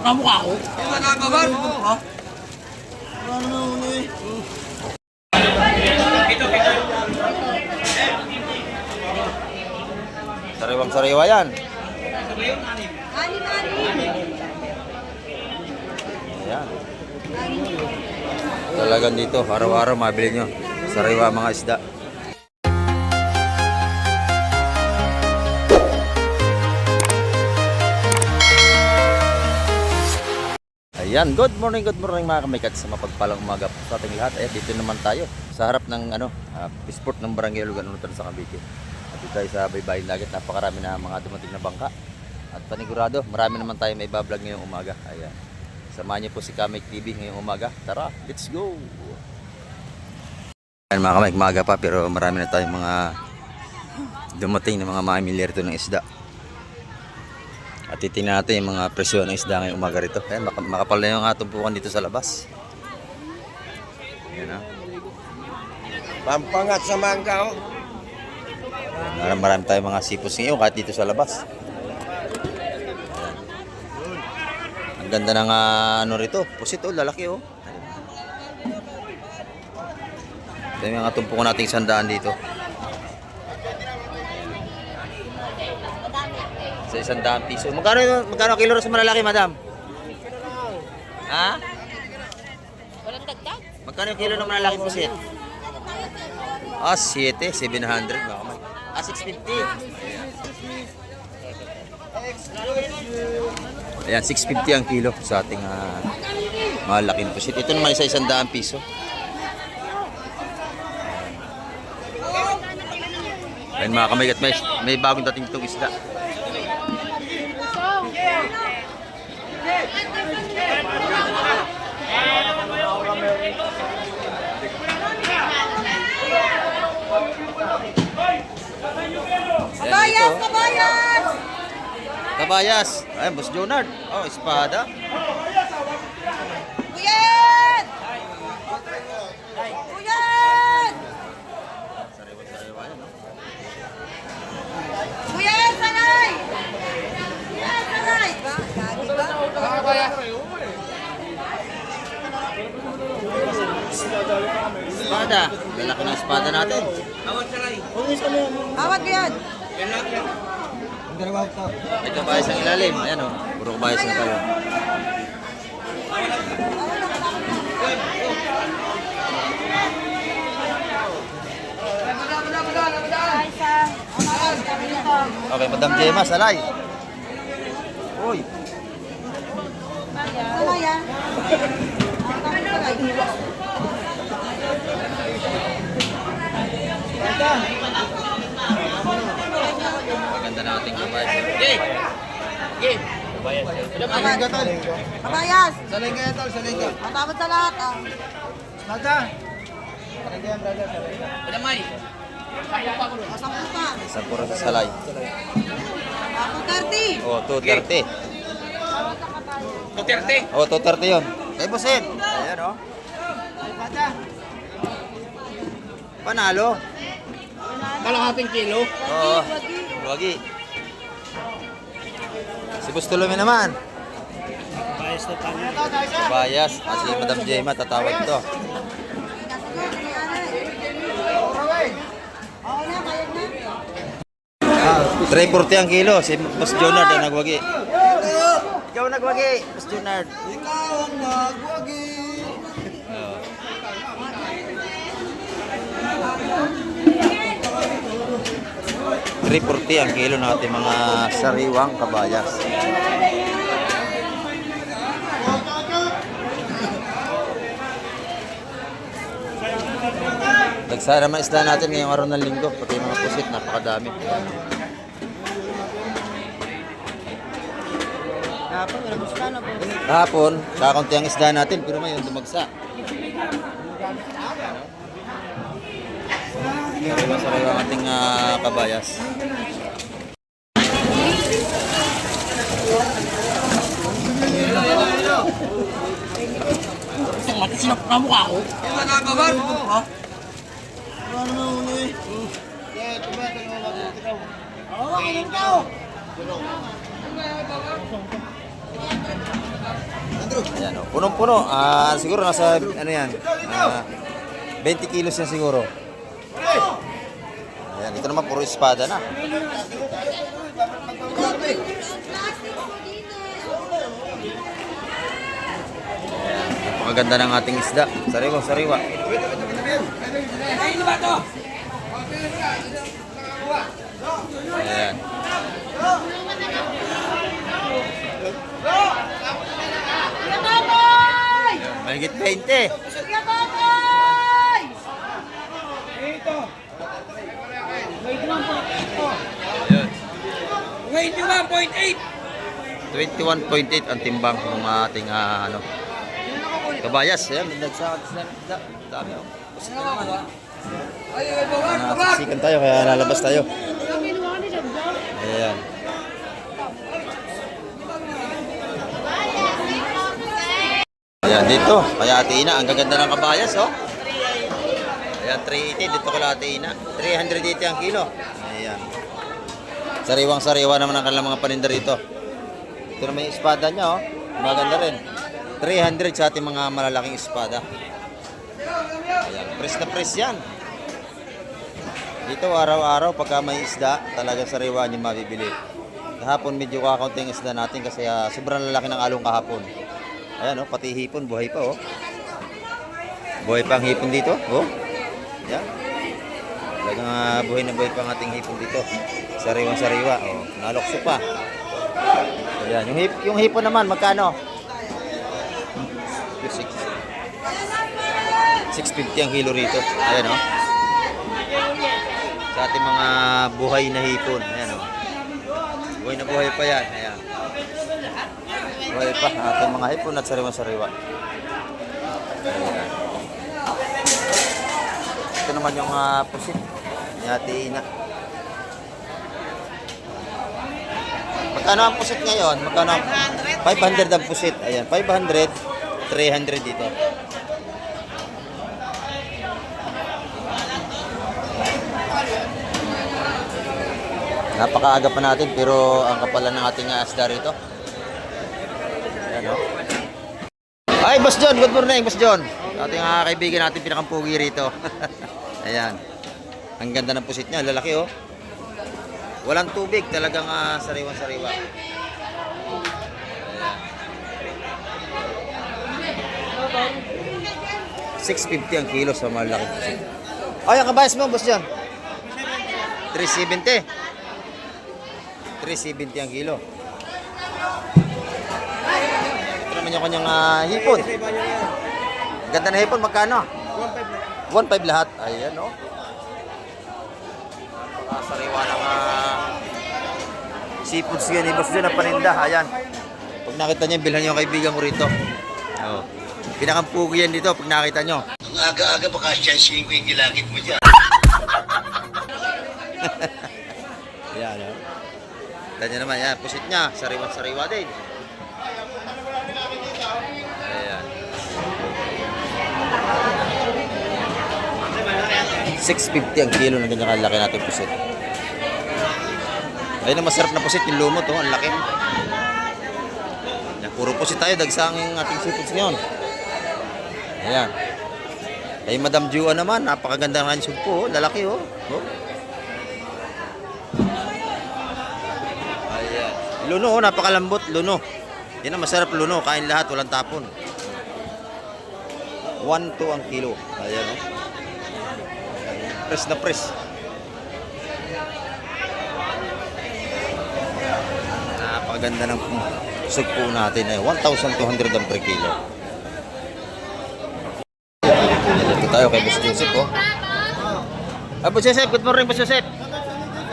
Kamukha ko. Nakababar? Ha? Ano na uli? Sariwang-sariwa yan. Ayan. Talagang dito, araw-araw mabili nyo. Sariwa mga isda. Ayan, good morning mga kamikat sa mapagpalang umaga po sa ating lahat. Ayan, dito naman tayo sa harap ng Pisport ng Barangay Lugan sa Cavite. At dito tayo sa baybayin dagat, napakarami na mga dumating na bangka. At panigurado, marami naman tayo may bablog ngayong umaga. Ayan. Samahan niyo po si Kamay TV ngayong umaga. Tara, let's go! Ayan mga kamay, umaga pa pero marami na tayong mga dumating na mga mamimili rito ng isda. At titingnan natin yung mga presyo ng isda ngayong umaga rito. Ayan, makapal na yung tumpukan dito sa labas. Ayan ha. Pampangat sa mangga, oh. Ayan, marami tayong mga sipos ngayon kahit dito sa labas. Ang ganda ng ano rito. Pusit oh, lalaki oh. Ito yung mga tumpukan nating sandaan dito. Sa 100 piso. Magkano kilo sa malalaki, madam? Ha? Walang dagdag? Magkano yung kilo ng malalaki pusit? 700, 700. 650. Ayan, 650 ang kilo sa ating malaking pusit. Ito naman isa 100 piso. Ayan mga kamay at may bagong dating itong isda. Kabayas! Kabayas! Kabayas. Ayan, Boss Jonard. Oh, espada. Kuyan! Kuyan! Sariwa-sariwa yan, no? Kuyan, sanay! Kuyan, sanay! Gagi ba? Espada. Lalaki ng espada natin. Awat ko yan! May kabayas ang ilalim. Ayan o. Puro kabayas na tayo. Okay, Madam Gemma, salay. Uy. Sanay ah! Maganda nating kabayas. Okay. Okay. Kabayas. Kabayas! Salingga yan, tol. Salingga. Matapad sa lahat ah! Nada. Salingga yan, brother. Salingga. Masang pa! Isang puro sa salay. Ako 30! Oh, 230. 230. Oh, 230 yun. Eh, Bosin. Ayan o. Panalo. Kalahating kilo. Oo. Wagi. Si Bustulumi naman. Bayas na tayo. Bayas. Si Madam Gemma tatawag ito. Oo na, bayad na! 340 ang kilo. Si Boss Jonard ang nagwagi. Ikaw nagwagi, Boss Jonard. Ikaw ang nagwagi. $340 ang kilo natin mga sariwang kabayas. Nagsara naman isda natin ngayong araw ng linggo. Pati mga pusit, napakadami. Kahapon, kakaunti ang isda natin pero ngayon dumagsa. Diba sariwa ang ating kabayas. Isang mati sinap kamukha ko. Nakababar? Ha? Ano na uli? Oo, kailan ka oh! Ayan, oh. Punong-puno. Siguro nasa, ano yan, 20 kilos yan siguro. Ayan, ito naman puro espada na. Napakaganda ng ating isda. Sariwa, sariwa. Ayan. Mahigit 20. Ayan. 21.8 ang timbang ng ating ano, kabayas. Ayan, nagsakat sila ng isda. Dami, oh. Nasiksikan tayo kaya lalabas tayo. Ayan. Ayan, dito. Kaya Ate Ina, ang gaganda ng kabayas, oh. Ayan, 380. Dito kala Ate Ina. 380 ang kilo. Ayan. Sariwang-sariwa naman ang kanilang mga paninda rito. Ito naman yung espada niya, oh. Maganda rin. 300 sa ating mga malalaking espada. Ayan, press na press yan. Dito araw-araw pagka may isda, talagang sariwa niyo mabibili. Kahapon medyo kakaunting isda natin kasi sobrang lalaki ng along kahapon. Ayan, oh, pati hipon, buhay pa, oh. Buhay pa ang hipon dito, oh. Ayan. Talagang buhay na buhay pa ang ating hipon dito. Sariwang-sariwa, oh. Nalokso pa. Ayan, yung hipon naman, magkano? 650 ang kilo rito. Ayan, oh. Sa ating mga buhay na hipon. Ayan, oh. Buhay na buhay pa yan. Ayan. Buhay pa ating mga hipon at sariwa-sariwa. Ayan. Ito naman yung pusit ni Ate Ina. Magkano ang pusit ngayon? Magkano? 500 ang pusit. Ayan, 500, 300 dito. Napakaaga pa natin pero ang kapalan ng ating isda rito. Ayan, oh. Ay, Boss John, good morning, Boss John. Ating kaibigan natin pinakampugi rito. Ayan. Ang ganda ng pusit niya, lalaki, oh. Walang tubig, talagang sariwan-sariwa. Ayan. 650 ang kilo sa malaki pusit. Ay, ang kabayas mo, Boss John. 370. 370 ang kilo. Ito naman yung kanyang hipon. Ganda na hipon, magkano? 1.5 lahat. Ayan, oh. Napakasariwa ng seafoods yan. Ibos dyan ang paninda. Ayan. Pag nakita nyo, bilhan nyo yung kaibigan mo rito. Oh. Pinakampugi yan dito pag nakita nyo. Ang aga-aga baka siyansihin ko yung gilagid mo dyan. Ayan, oh. Ganyan naman, yan. Pusit niya. Sariwa-sariwa din. Ayan. 650 ang kilo ng ganyan kalaki natin pusit. Ayun ang masarap na pusit. Yung lumot, oh. Ang laki. Yan, puro pusit tayo. Dagsang yung ating seafoods ngayon. Ayan. Ay, Madam Jua naman. Napakaganda nga yung sugpo, oh. Lalaki, oh. Oh. Luno, oh, napakalambot, luno. Yan ang masarap luno, kain lahat, walang tapon. 1.2 ang kilo. Ayan, oh. Press na press. Napakaganda ng sugpo natin. 1,200 ang per kilo. Dito tayo kay Boss Joseph, oh. Boss Joseph, good morning, Boss Joseph.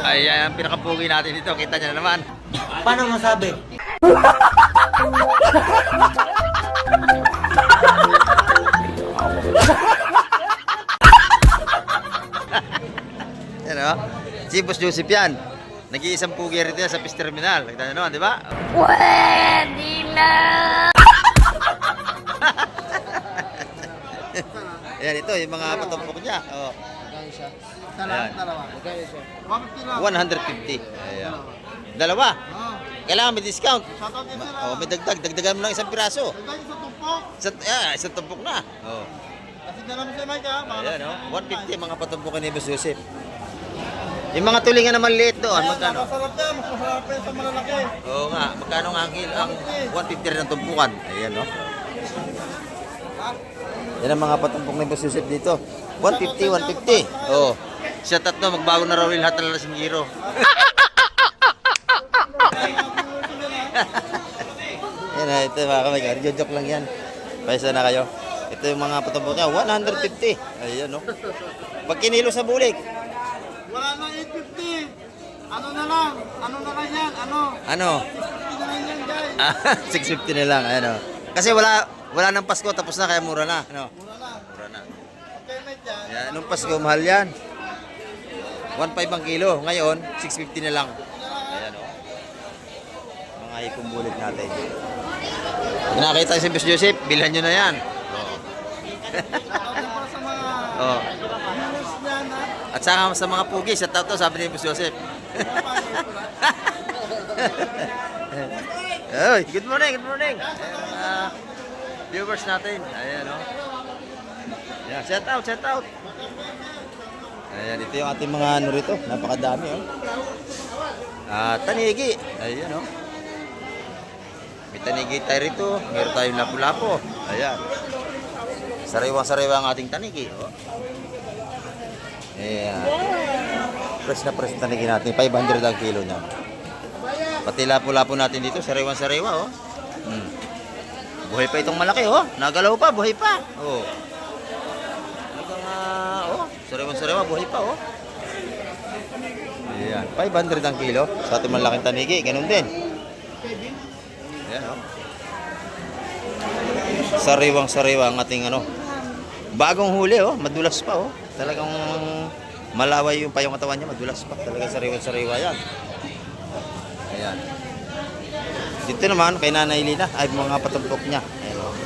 Ayan, ang pinakapugi natin dito. Kita niyo na naman. Paano masabi? Yan, oh. Si Boss Joseph yan. Nag-iisang pugi rito yan sa Fish Terminal. Nakita nyo naman, di ba? Pwede na! Ayan, ito, yung mga patumpok niya. Oh. Ayan. 150. Ayan. Dalawa. Kailangan may discount. Shoutout din sir. Oh, may dagdag. Dagdagan mo lang isang piraso. Dagdag sa tumpok. Isang tumpok na. Oh. Kasi na namin si Mike ha. Ayan, oh. 150 mga patumpukan ni Boss Joseph. Yung mga tulingan na maliit doon, magkano? Masarap yan. Mas masarap yan sa malalaki. Oo nga, magkano nga ang 150 rin ang tumpukan? Ayan, no? Yan ang mga patumpok ni Boss Joseph dito. 150, 150. Oo. Siya tatlo, magbago na raw yung lahat ng lasing giro. Yan na, ito mga kamay. Joke lang yan. Paisa na kayo. Ito yung mga patumpok niya, 150. Ayan, no? Pag kinilo sa bulik. Wala na 850. Ano na lang? Ano na lang yan? Ano? 650 na lang yan guys. 650 na lang, ano. Kasi wala nang Pasko, tapos na, kaya mura na. Ano? Mura na. Mura na. Okay mate yan. Yan, nung Pasko, mahal yan. 1.5 ang kilo. Ngayon, 650 na lang. Ayan, o. Mga hipong bulit natin. Pag nakita si Boss Joseph, bilhan nyo na yan. Oo. Shoutout din para sa mga Oo. viewers niyan ha. At saka sa mga pugi, sa tao to, sabi ni Boss Joseph. Oy, good morning, good morning. Ayan, viewers natin. Ayan, o. Ayan, shout out, shout out. Ayan, ito yung ating mga ano rito. Napakadami, oh. Tanigi. Ayan, oh. May tanigi tayo rito. Meron tayong lapu-lapo. Ayan. Sariwang-sariwa ang ating tanigi, oh. Ayan. Fresh na fresh tanigi natin. 500 ang kilo niya. Pati lapu-lapo natin dito. Sariwang-sariwa, oh. Buhay pa itong malaki, oh. Nagalaw pa, buhay pa. Oh. Sariwa-sariwa, buhay pa, oh. Ayan, 500 ang kilo sa ating malaking tanigi, ganun din. Ayan, oh. Sariwang-sariwa ang ating ano. Bagong huli, oh, madulas pa, oh. Talagang malaway yung payong katawan niya, madulas pa. Talagang sariwa-sariwa yan. Ayan. Dito naman, kay Nanay Lina, ay mga patumpok niya. Ayan, oh.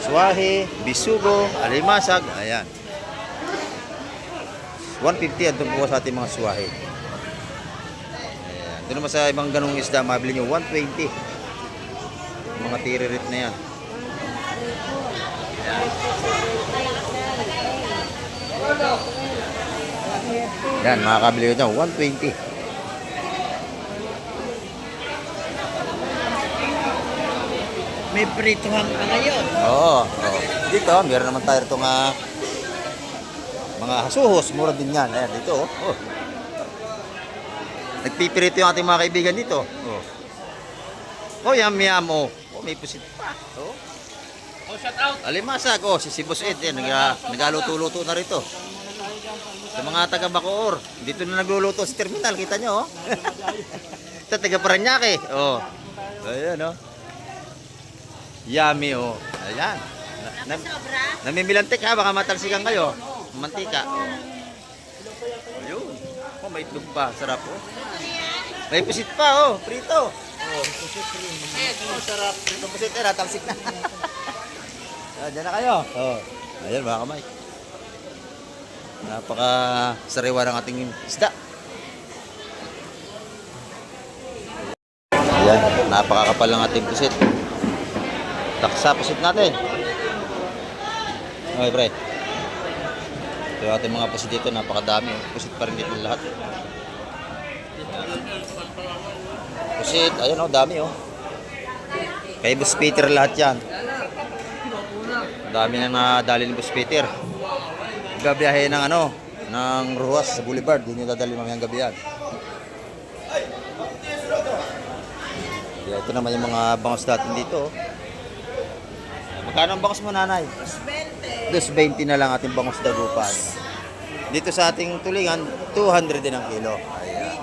Suwahe, bisugo, alimasag, ayan. 150 ang tumpuwa sa ating mga suwahe. Ayan. Doon naman sa ibang ganong isda, mabili nyo 120. Mga tiririt na yan. Ayan. Yan, makakabili ko dyan, 120. May prituhan pa ngayon. Oo. Dito, meron naman tayo itong mga hasuhos, mura din yan. Ayan, dito, oh. Nagpipirito yung ating mga kaibigan dito. Oh, yam, oh. Oh, may pusit pa. Oh. Oh, shout out. Alimasag, oh, si Boss Ed, nagaluto-luto na rito. Sa mga taga Bacoor, dito na nagluluto sa terminal, kita nyo, oh. Ito, taga Paranaque, oh. Ayan, oh. Yummy, oh. Ayan. Namimilantik ha, baka matalsikan kayo. Mantika. Ayun. Oh, may itlog pa. Sarap, oh. May pusit pa, oh. Prito. Oh, pusit rin. Oh, sarap. Prito pusit, natalsik na. Diyan na kayo. Oh. Ayan, mga kamay. Napaka sariwa ng ating isda. Ayan, napakakapal ng ating pusit. Taksa, pusit natin. Okay, pre. Ito yung ating mga pusit dito, napakadami. Pusit pa rin dito lahat. Pusit, ayun, oh, dami, oh. Kay Boss Peter lahat yan. Dami na nadali ni Boss Peter. Gabiyahe ng ano, ng Ruas sa Boulevard. Doon yung dadali mamayang gabi yan. Ito naman yung mga bangos natin dito, oh. Magkano ang bangos mo, nanay? 220 na lang ating bangos dagupan. Dito sa ating tulingan, 200 din ang kilo. Ayan.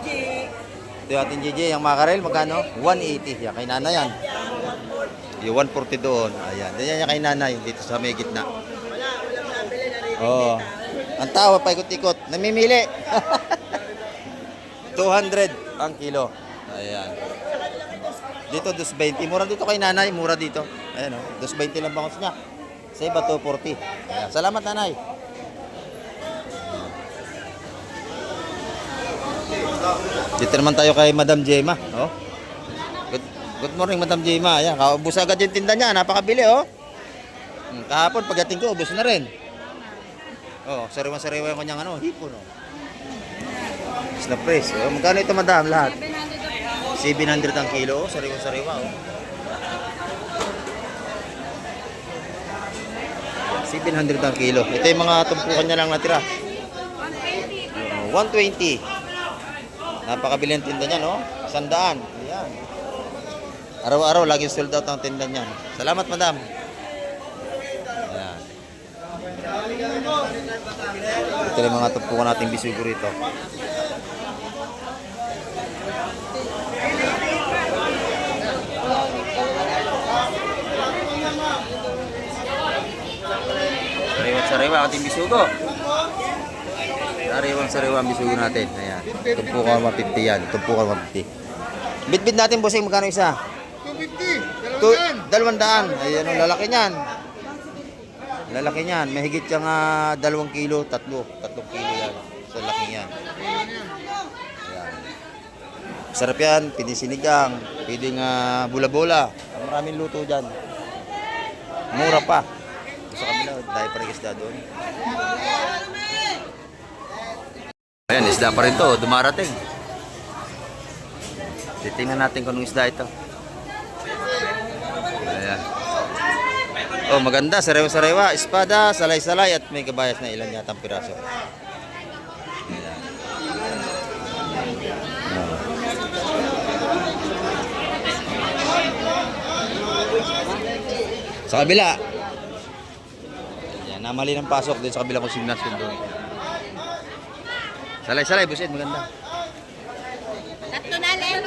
Ito yung ating JJ, yung makarel, magkano? 180. Yan, kay nanay yan. Yung 140 doon. Ayan. Yan yung kay nanay, dito sa may gitna. Oh. Ang tawa, paikot-ikot. Namimili. 200 ang kilo. Ayan. Dito, 220. Mura dito kay nanay, mura dito. Ayan, oh. 220 lang bangos niya. Sa iba, 240. Ayan. Salamat, nanay. Dito naman tayo kay Madam Gemma. Oh. Good morning, Madam Jima. Ayan, kaubos agad yung tinda niya. Napakabili, oh. Kahapon, pagdating ko, ubos na rin. Oh, sariwa-sariwa yung kanyang hipon, oh. Isla press. Oh, magkano ito, Madam, lahat? 700 ang kilo, oh. Sariwa-sariwa, oh. 700 ang kilo. Ito yung mga tumpukan niya lang natira. 120. Napakabili ang tinda niya, no? 100. Ayan. Araw-araw, laging sold out ang tinda niya. Salamat, Madam. Ayan. Ito yung mga tumpukan nating bisugo rito. Sariwang-sariwa ang ating bisugo. Sariwang-sariwa ang bisugo natin. Ayan. Tumpukan 150 yan. Tumpukan 150. Bit-bit natin, bossing. Magkano isa? 250. 200. Ayan, ang lalaki niyan. Lalaki niyan. May higit siyang 2 kilo. 3 kilo yan. So, laki yan. Ayan. Sarap yan. Pwede sinigang. Pwede bula-bula. Maraming luto dyan. Mura pa. Sa kabila, dahil pa rin isda doon. Ayan, isda pa rin to, dumarating. Titingnan natin kung anong isda ito. Ayan. Oh, maganda, sariwa-sariwa, espada, salay-salay at may kabayas na ilan yatang piraso. Ayan. Sa kabila. Namali ng pasok din sa kabilang konsignasyon doon. Salay-salay, busit, maganda. Tatlo na lang.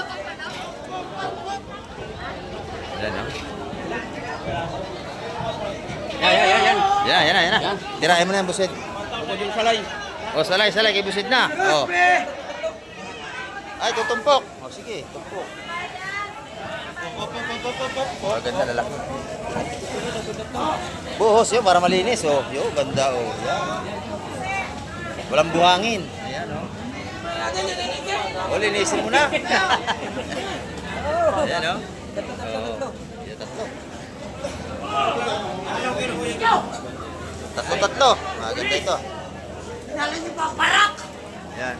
Yan, no? Yan na. Tirahin mo na yan, busit. Ako yung salay. O, salay, kay busit na. O. Ay, tutumpok. O, sige, tumpok. Maganda lalaki. Buhos yun, para malinis, oh. Yo, ganda, oh. Yan. Walang buhangin. Ayan, oh. Oh, linisin mo na. Ayan, oh. Oh. Yan, tatlo. Tatlo. Maganda ito. Nalang yung paparak. Yan.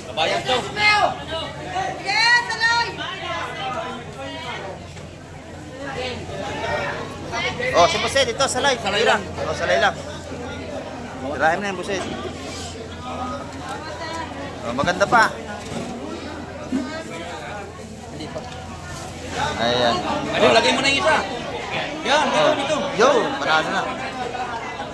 Kabayan to. Yes, salay. Oh, si Buset, ito, salay. Salay lang. Oh, salay lang. Tirahin mo na yung Buset. Oh, maganda pa. Ayan. Ano, lagay mo na yung isa. Yan, dito. Yo, panalo na.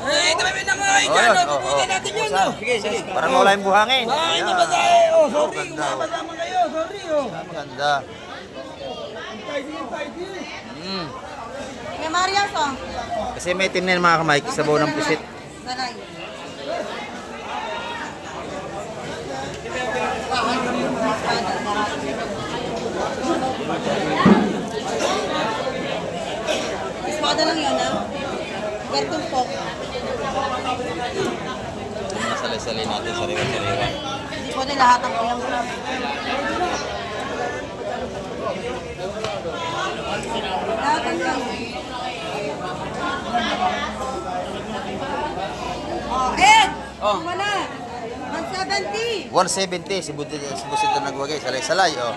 Eh, ito may nangay Oh, dyan. oh, Pupunin oh. natin yun. No? Sige. Parang wala yung buhangin. Ay, Ayan. hindi ba tayo? Oh, sorry. Ganda, oh. Kumasama kayo. Sorry, oh. Maganda. Kay Mariam song. Kasi may team na yung mga kamay, sabaw ng pusit. Salay. Espada lang yun, ha? Gartong pok. Mga salay-salay natin, sariwa-sariwa. Hindi ko din lahat ang kuyang ko. Lahat ang kuyang. Oh, Ed! Oh. Wala. 170. 170, si Busit na nagwagay, salay-salay, oh.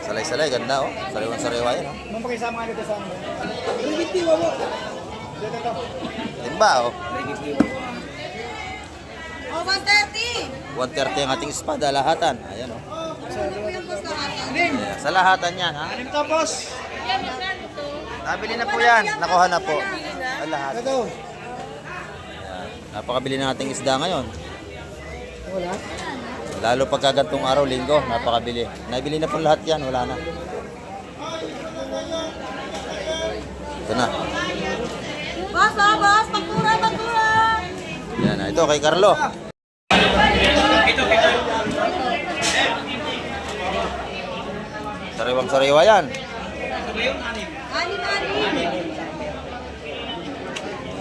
Salay-salay, ganda, oh. Sariwa-sariwa yan, oh. Mampakisama nga dito sa amin. Timba, oh. Oh, 130. 130 ang ating espada, lahatan. Ayan, oh. Yung gusto natin. Ayan, sa lahatan yan, ha. Anim tapos. Nabili na po yan, nakuha na po. Ang lahat. Ito. Ayan. Napakabili na nating isda ngayon. Wala. Lalo pagkagantong araw, linggo, napakabili. Nabili na po lahat yan, wala na. Ito na. Boss, oh, boss. Pagtura. Yan na. Ito kay Carlo. Sariwang-sariwa yan. Ani.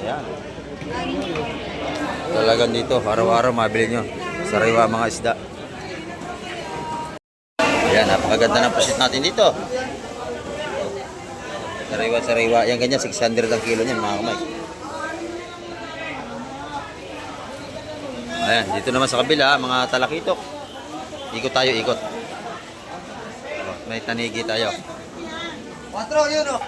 Ayan. Talagang dito, araw-araw mabili nyo. Sariwa mga isda. Ayan, napakaganda ng pasit natin dito. Sariwa-sariwa. Yan ganyan, 600 ang kilo niyan mga kamay. Ayan, dito naman sa kabila, mga talakitok. Ikot tayo, ikot. May tanigi tayo. 4 yun, oh.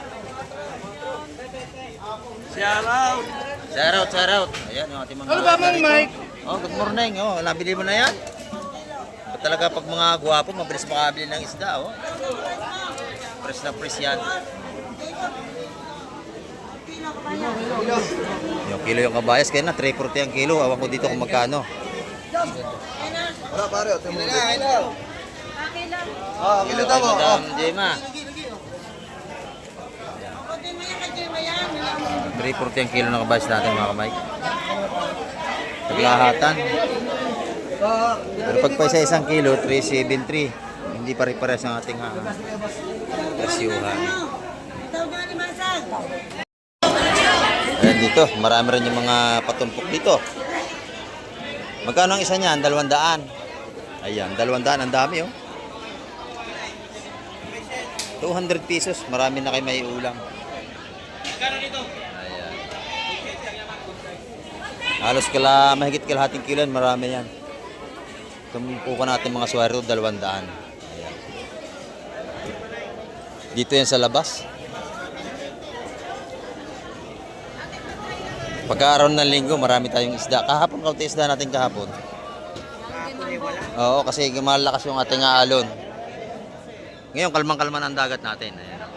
Shout out. Shout out. Ayan, yung ating mga... Ano ba, Mang Mike? Oh, good morning. Oh, nabili mo na yan? Talaga pag mga gwapo, mabilis makabili ng isda, oh. Press na press yan. Yung kilo yung kabayas, kaya na 340 ang kilo. Awan ko dito kung magkano. Wala pare, ito mo. Kilo kay Madam Jema. 340 ang kilo ng kabayas natin mga kamay. Taglahatan. Pero pag pa sa 1 kilo, 373. Hindi pare-pares ang ating presyuhan. Ayan dito, marami rin yung mga patumpok dito. Magkano ang isa niyan? 200. Ayan, 200. Ang dami oh. 200 pesos. Marami na kayo may ulam. Ayan. Halos mahigit kalahating kilo. Marami yan. Tumpukan natin mga swero, 200. Ayan. Dito yan sa labas. Pagka-araw ng linggo, marami tayong isda. Kahapon, kaunti isda natin kahapon. Oo, kasi malakas yung ating alon. Ngayon, kalmang-kalman ang dagat natin. Ayan.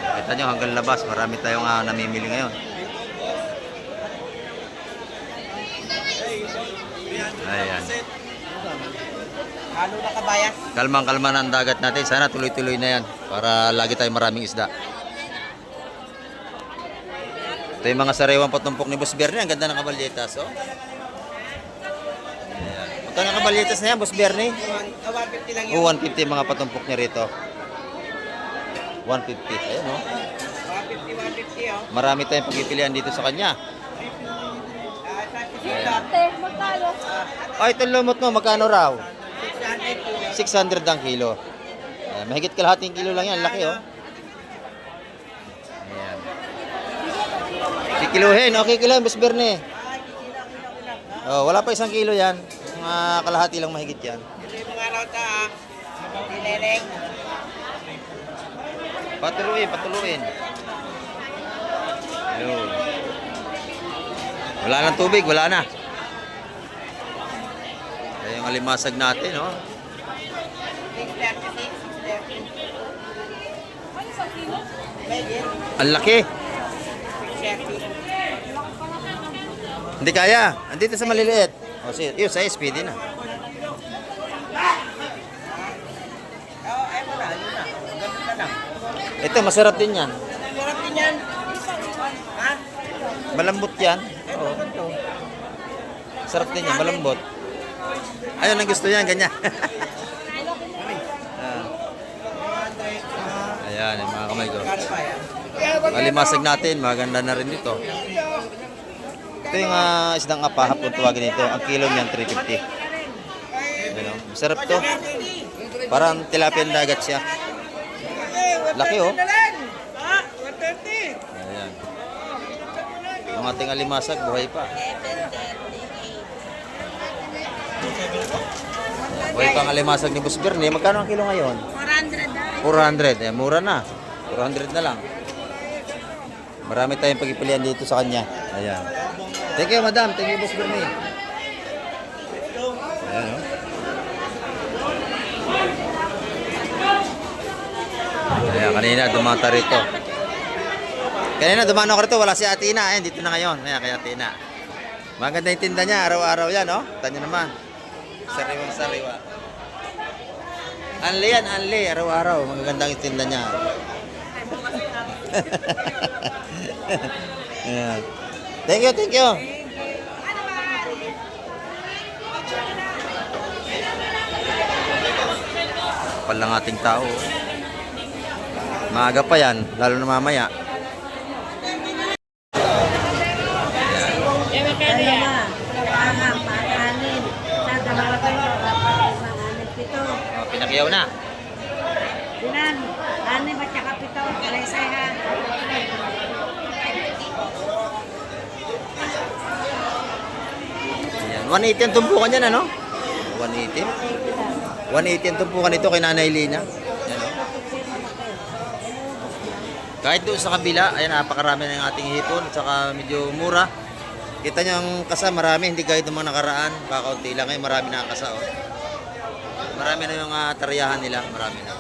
Kita nyo, hanggang labas, marami tayong namimili ngayon. Ayan. Halo na kabayas. Kalmang-kalman ang dagat natin. Sana tuloy-tuloy na yan para lagi tayong maraming isda. Ito yung mga sariwang patumpok ni Boss Bernie. Ang ganda ng kabalyetas, oh. Ayan. Magkano ang kabalyetas na yan, Boss Bernie? 150 lang yun. Oh, 150 mga patumpok niya rito. 150. Ayan, oh. 150, oh. Marami tayong pagpipilian dito sa kanya. Magkano? Oh, itong lumot mo, magkano raw? 600 600 ang kilo. Ayan, mahigit kalahating kilo lang yan. Laki, oh. Ayan. Kikiluhin. Okay, kiluhin, Boss Bernie. Oh, wala pa 1 kilo yan. Mga kalahati lang mahigit yan. Ito yung mga lauta, Dileleng. Patuluin. Ayun. Wala nang tubig, wala na. Kaya yung alimasag natin, oh. 630, 630. Ang laki. 630. Hindi kaya. Andito sa maliliit. O, yun, sa SPD na. Ay, wala, yun na. Ganun na lang. Ito, masarap din yan. Sarap din yan. Ha? Malambot yan. Oo. Sarap din yan, malambot. Ayun ang gusto yan, ganyan. Ayan, yung mga kamay ko. Alimasag natin, maganda na rin dito. Ito yung isdang apahap kung tawagin ito. Ang kilo niyan, 350. Ayan, masarap to. Parang tilapia ng dagat siya. Laki, oh. Ayan. Yung ating alimasag, buhay pa. Buhay pa ang alimasag ni Boss Bernie. Magkano ang kilo ngayon? 400. Eh, mura na. 400 na lang. Marami tayong pagpipilian dito sa kanya. Ayan. Thank you, madam. Thank you, Boss Bernie. Ayan, oh. Ayan, kanina dumata rito. Kanina dumano ko rito. Wala si Atina. Ayan, dito na ngayon. Ayan, kay Atina. Maganda yung tinda niya. Araw-araw yan, oh. Tanya naman. Sariwang-sariwa. Anli yan, anli. Araw-araw. Magagandang yung tinda niya. Ayan. Thank you, thank you. Kapal lang ating tao. Maaga pa yan, lalo na mamaya. Ayan. 180 ang tumpukan yan, ano? 180? 180 ang tumpukan nito kay Nanay Lina. Yan, oh. Kahit doon sa kabila, ayan, napakarami na yung ating hipon. At saka medyo mura. Kita nyo ang kasa, marami. Hindi kahit ng mga nakaraan. Kakaunti lang. Ngayon, marami na ang kasa, oh. Marami na yung tariyahan nila. Marami na.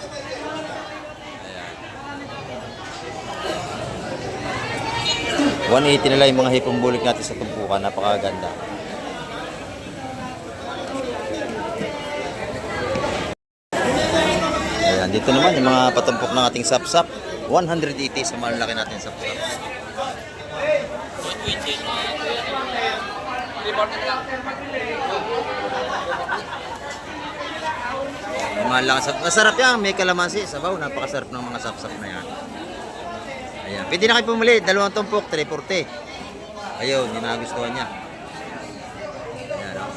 Ayan. 180 nila yung mga hipong bulik natin sa tumpukan. Napakaganda. Ayan, dito naman yung mga patumpok ng ating sapsap. 180 sa malalaki natin sapsap. Masarap yan, may kalamansi, sabaw, napakasarap ng mga sapsap na yan. Ayan, pwede na kayo pumuli, 2 tumpok, 340. Ayun, yun na gustuhan niya. Ayan, oh.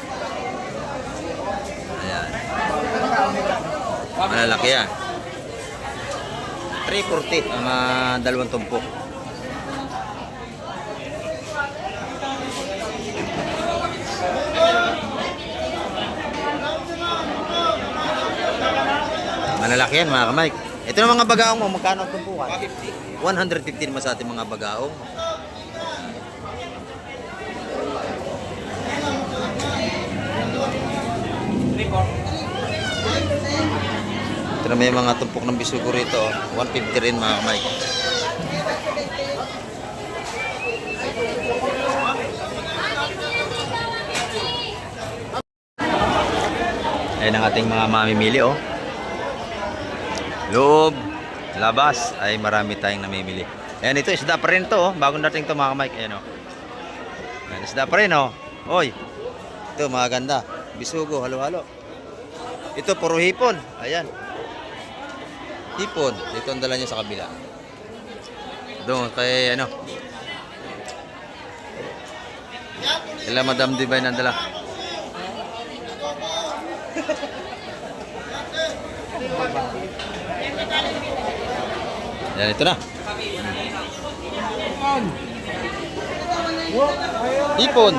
Ayan. Malalaki yan. 340 ang 2 tumpok. Malalaki yan mga kamay. Ito na mga bagaong mo, magkano ang tumpukan? 150 naman sa ating mga bagaong. Ito na may mga tumpok ng bisugo rito. 150 rin mga kamay. Ayan ang ating mga mamimili, oh. Loob, labas, ay marami tayong namimili. Ayan, ito, isda pa rin to, oh. Bagong dating to mga kamay. Ayan, oh. Ayan, isda pa rin, oh. Oy, ito, mga ganda. Bisugo, halo-halo. Ito, puro hipon. Ayan. Hipon. Dito ang dala niya sa kabila. Doon, kay, ano. Kila Madam Divine ang dala. Yan, ito na. Hipon.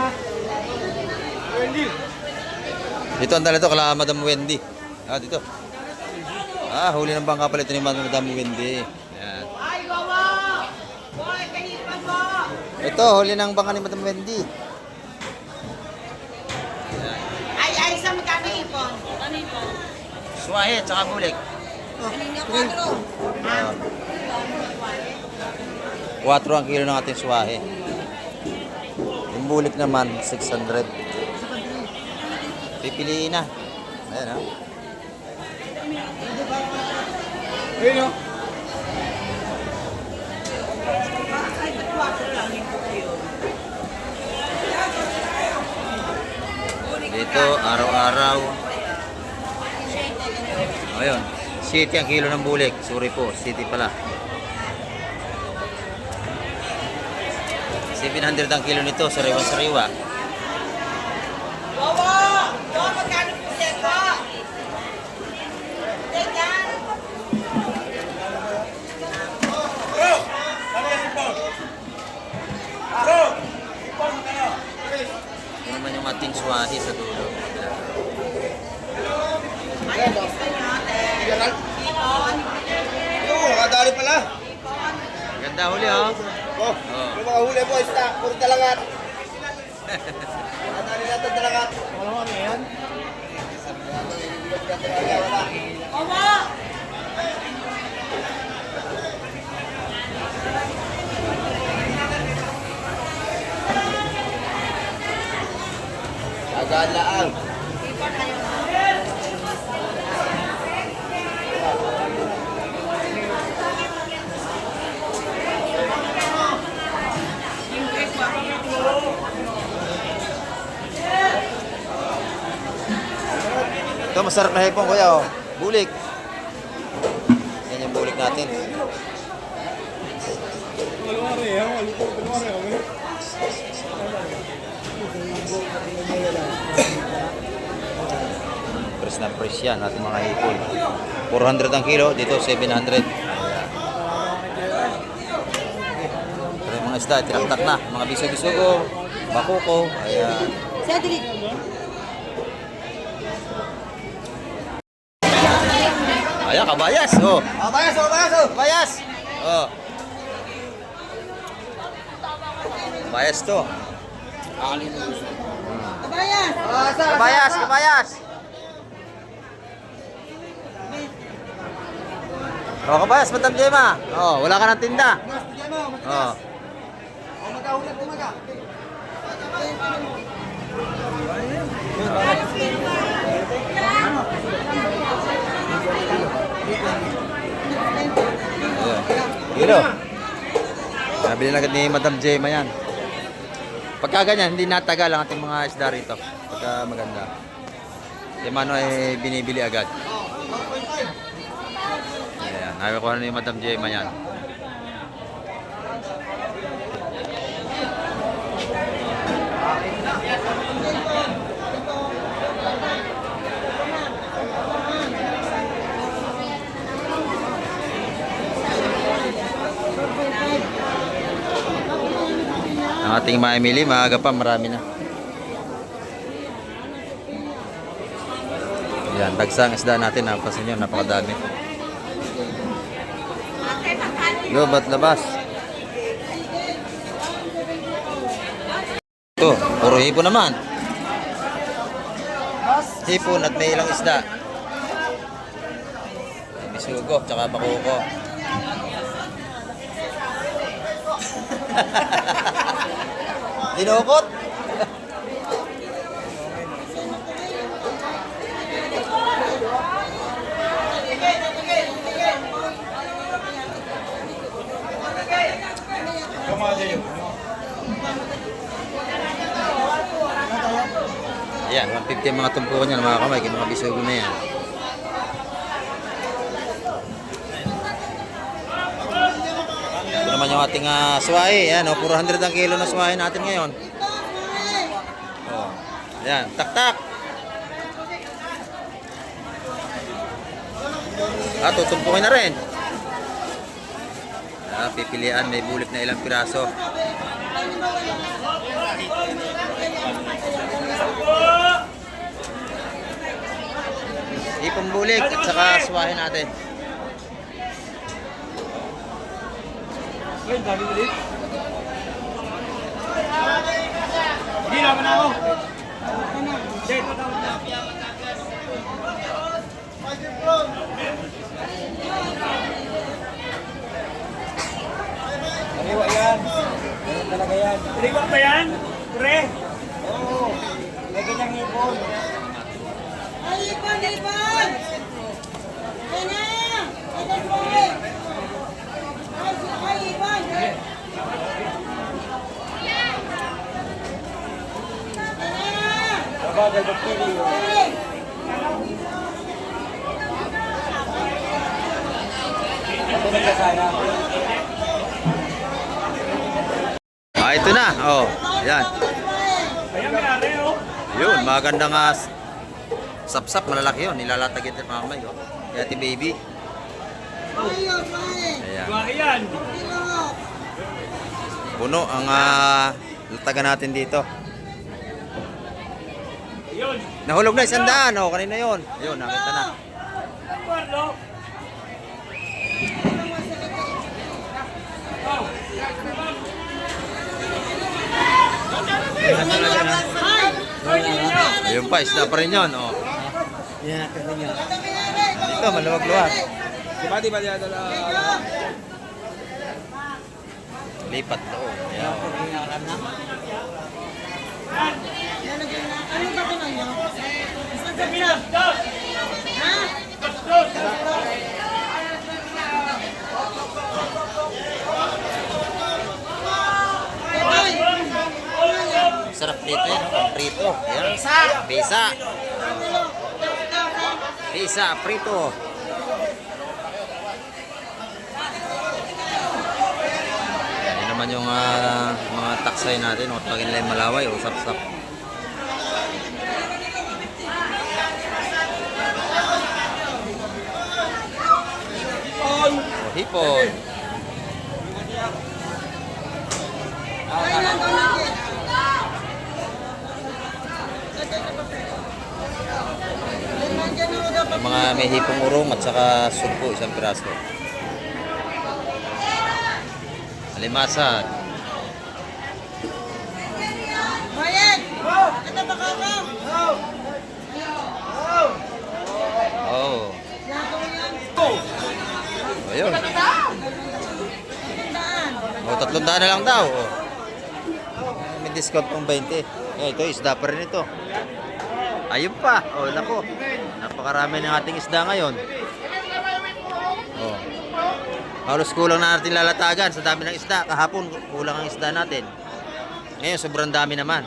Dito ang dala ito, kala Madam Wendy. Ah, dito. Ah, huli ng bangka pala ito ni Madam Wendy. Yan. Ito, huli ng bangka ni Madam Wendy. Ay, sa magkano ipon? Ano ipon? Suwahe, tsaka bulik. Kanina 4. 4 ang kilo ng ating suwahe. Yung bulik naman, 600. Pipiliin na. Ayan, ha? Ayun, oh. Dito, araw-araw. Ayun, city ang kilo ng bulik. Sorry po, city pala. 700 ang kilo nito, sariwa-sariwa. Wawa! Wawa, magkano po seko? Tegan! Ito naman yung ating suwahi sa dulo. Ay, gusto nyo, ate. Ipon. Oo, nakadali pala. Ganda huli, oh. Oh, yung mga huli mo, puro talangat. Nakadali natin talangat. Wala mo, yan? Wawa! Agalaan. Ipon ayaw. Ito, masarap na hipon, kuya, oh. Bulik. Yan yung bulik natin. Press na press yan, ating mga hipon. 400 ang kilo, dito 700. Pero yung mga isda, tinaktak na. Mga biso-bisugo, bakuko, ayan. Cedric! kabayas. Oh. Bayas, bayas, oh. Kabayas. Oh. Kabayas to. Kabayan! Kabayas, kabayas. Oh, kabayas, Madam Gemma. Oh, wala ka ng tinda. Oh. Magkahulat kumaga. Kilo. Nabili na agad ni Madam Gemma yan. Pagka ganyan, hindi natagal ang ating mga isda rito. Pagka maganda. Si Mano ay binibili agad. Ayan, nakuha na ni Madam Gemma yan. Ang ating maimili, maaga pa, marami na. Yan, dagsang isda natin, napasin nyo, napakadami. Lobat labas. Ito, puro hipo naman. Hipon at may ilang isda. Bisugo, tsaka bakuko. Dinukot. Ayan, 150 ang mga tumpukan niyan mga kamay, kaya mga bisugo na yan. Ito naman yung ating suwahe. Ayan, puro 100 ang kilo na suwahe natin ngayon. Oh, ayan, tak-tak. Tutumpukin na rin. Pipilian, may bulik na ilang piraso. Ipong bulik at saka suwahe natin. Hindi naman ako. Kaliwa yan. Ganun talaga yan. Kaliwa ba yan? Pre? Oo. May ganyang hipon. Ay, Ibon! Ibon! Ayan na! Ayan po eh! Ay, Ibon! Ayan na! Bagal magpili. Ay! Ito nagkasana. Ito na. Oh, yan. Ayan, minari, oh. Yun, magandang sap-sap, malalaki yun. Nilalatagin din mga kamay. Oh. Kaya ti baby. Ayun, ay! Ayan. Ayan. Puno ang latagan natin dito. Ayun. Nahulog na 100. Oh, kanina yun. Yun, nakita na. Carlo. Ayun pa, isda pa rin yun. Oh. Dito, maluwag-luwag. Di ba dala? Lipat to. Ayan. Ano ba kung ano? Isang sap-sap. Ha? Sarap dito yun, prito. Ayan. Bisa. Bisa, prito. Yan naman yung mga taksay natin. O tawagin nila yung malaway o sap-sap. O hipon. May mga may hipong urong at saka sugpo, isang piraso. Alimasag. Bayad! Ito ba ka? Oh. Ayun. Oh, 300 na lang daw. Oh. May discount pang 20. Ito, isda pa rin ito. Ayun pa. Oh, nako. Napakarami ng ating isda ngayon. Oh. Halos kulang na natin lalatagan sa dami ng isda. Kahapon, kulang ang isda natin. Ngayon, sobrang dami naman.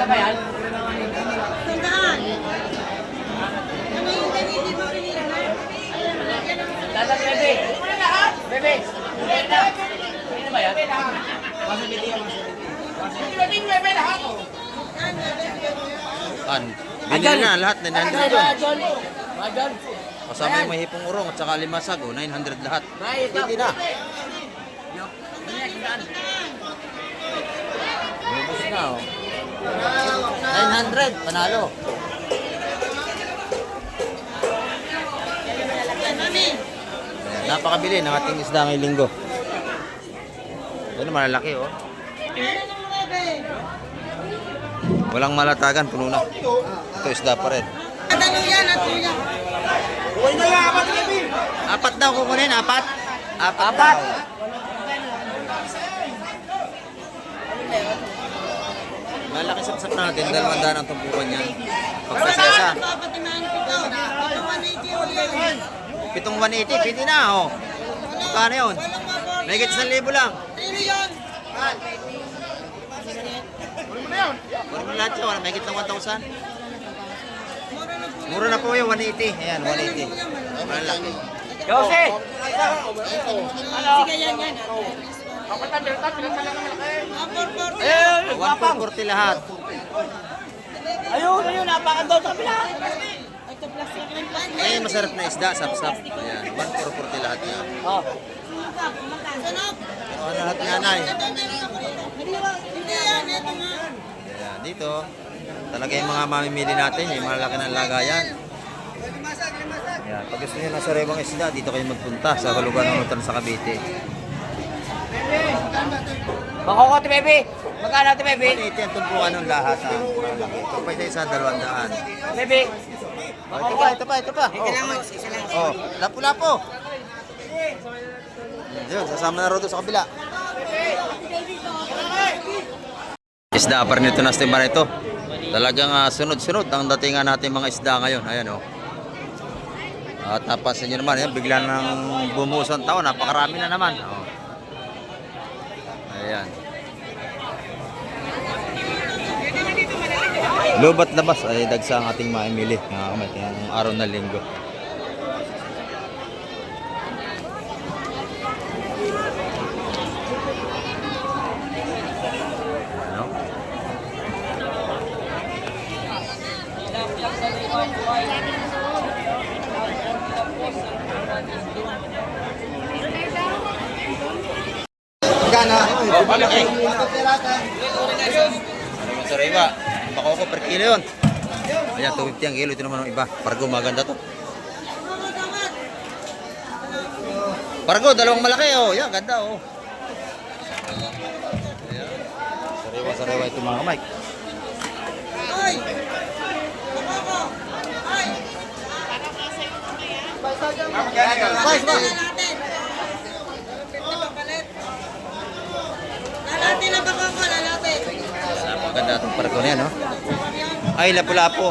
Ayan. Sandaan! Ano yung ganito mo pinira na? Dapat, bebe. Bebe. Ano ba yan? Binili na lahat, 900 yun. Majan. Kasama yung may hipong urong at saka limasag, 900 lahat. Hindi na. Bubos na, oh. 900, panalo. Ayan, napakabili ng ating isda ngayong linggo. Ito na malalaki, oh. Walang malatagan, puno na. Ito isda pa rin. Dalo yan at tuya. Apat daw kukunin, apat. Apat. Malaki sapsap natin, 200 ang tumpukan niya. Pagkasesa. Papatimahan ko daw. Ito 180 yan. Pitong 180, pwede na, oh. Magkano yun? May higit 1,000 lang. Trillion. Wala mo lahat yun, may higit ng 1,000. Mura na po yung 180. Ayan, 180. Malaki. Jose! Sige yan yan. Ayun, 140 lahat. ayun, napakan daw sa kabila. Ito plastic rin plastic. Eh, masarap na isda, sapsap. Ayan, 140 lahat yan. Oh. Sanap. Ano lahat nanay? Hindi yan. Ito nga. Ayan, dito. Talaga yung mga mamimili natin, yung malaki ng lagayan. Ayan, pag gusto nyo ng sariwang isda, dito kayo magpunta sa Hulugan ng Utan sa Cavite. Makoko, bebe. Magkano, bebe? 180 ang tumpukan ng lahat, ha. Malaki. Ito pa isa, 200. Bebe. Oh, ito pa. Oh, lapu-lapu. Yun, sasama na rodo sa kabila. Isda pa rin ito na stimba ito. Talagang sunod-sunod ang datingan natin mga isda ngayon. Ayan, oh. At napansin nyo naman, yan, bigla nang bumuhos ang taon. Napakarami na naman. Oh. Ayan. Lubat labas ay dagsa ang ating maimili ngayong araw na linggo. Ano? Gana. Oh, palaki. Sariwa. Bakoko per kilo yun. Ayan, 250 ang kilo. Ito naman ang iba. Pargo, maganda to. Pargo, dalawang malaki. Oh, yan, ganda. Oh. Ayan. Sariwa ito mga Mike. Ay! Bakoko! Ay! Lalatin! Lalatin na bakoko, lalatin! Maganda itong pargo na yan, no? Ay, lapu-lapo.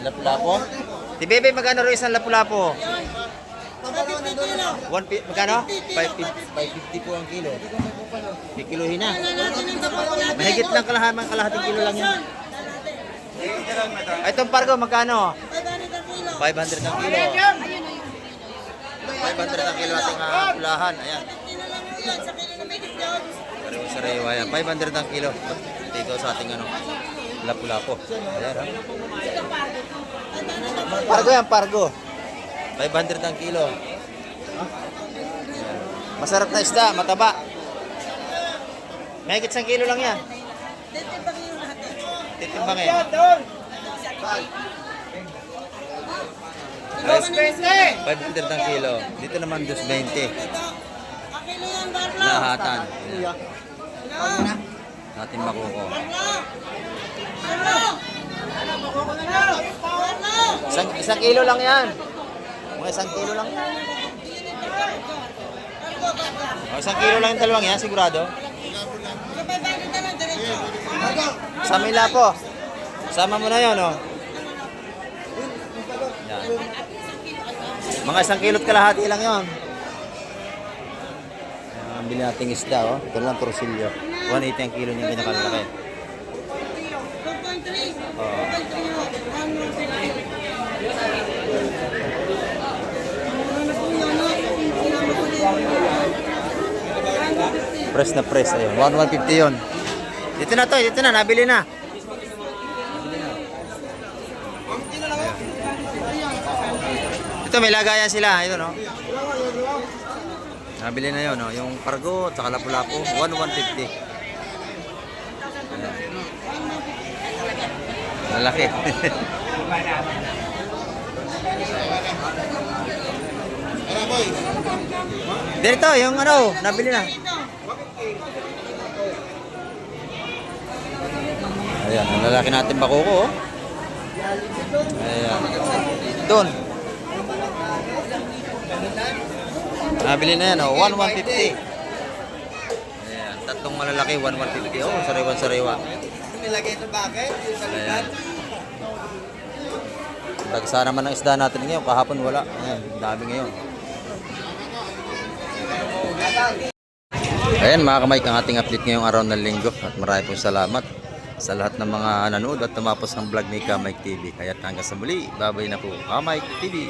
Lapu-lapo? Di Bebe, magkano rin isang lapu-lapo? 150 kilo! Magkano? 550 po ang kilo. Kikiluhin na. Lalatin ng bakoko, lalatin! Mahigit lang kalahating kilo lang yan. Ay, itong pargo, magkano? 500 ang 500 kilo! ang kilo. 500 ang kilo ating pulahan. Ayan. Kilo lang yun, sa kilo na may discount! Sariwa yan. 500 ang kilo. Dito sa ating lapu-lapo. Ayan, ha? Pargo yan, pargo. 500 ang kilo. Ayan. Masarap na isda, mataba. Mahigit 1 kilo lang yan. Dito ba kilo lahat titimbangin. Doon! 500 ang kilo. Dito naman 220. Akilo yan, Barlo. Lahatan. Natin makuko. Isang kilo lang yan. Mga 1 kilo lang yan. Isang kilo lang yung dalawang yan, sigurado. Sa Mila po. Sama mo na yun, oh. Yan. Mga 1 kilo't kalahati lang yun. Ang bili nating isda, oh. Ito lang, torsilyo. 180 ang kilo niya, pinakalalaki. 2.3. Oh. 2.3. Press na press, ayun. 150 yun. Dito na to, dito na, nabili na. Ito, may lagayan sila, ito no. Nabili na yun, no? Yung pargo, tsaka lapu-lapu, 150. Ayan. Malaki. Dito, yung ano, nabili na. Ayan, ang lalaki natin bakuko, oh. Ayan. Doon. Nabili na yan, oh. 150. Ayan, tatlong malalaki, 150. Oh, sariwa-sariwa. Nilagay ito bakit? Ayan. Dagsa naman ang isda natin ngayon. Kahapon wala. Ayan, dami ngayon. Ayan mga kamay, ang ating update ngayong araw ng linggo. At marami pong salamat sa lahat ng mga nanood at tumapos ng vlog ni Kamay TV. Kaya hanggang sa muli, babay na po Kamay TV.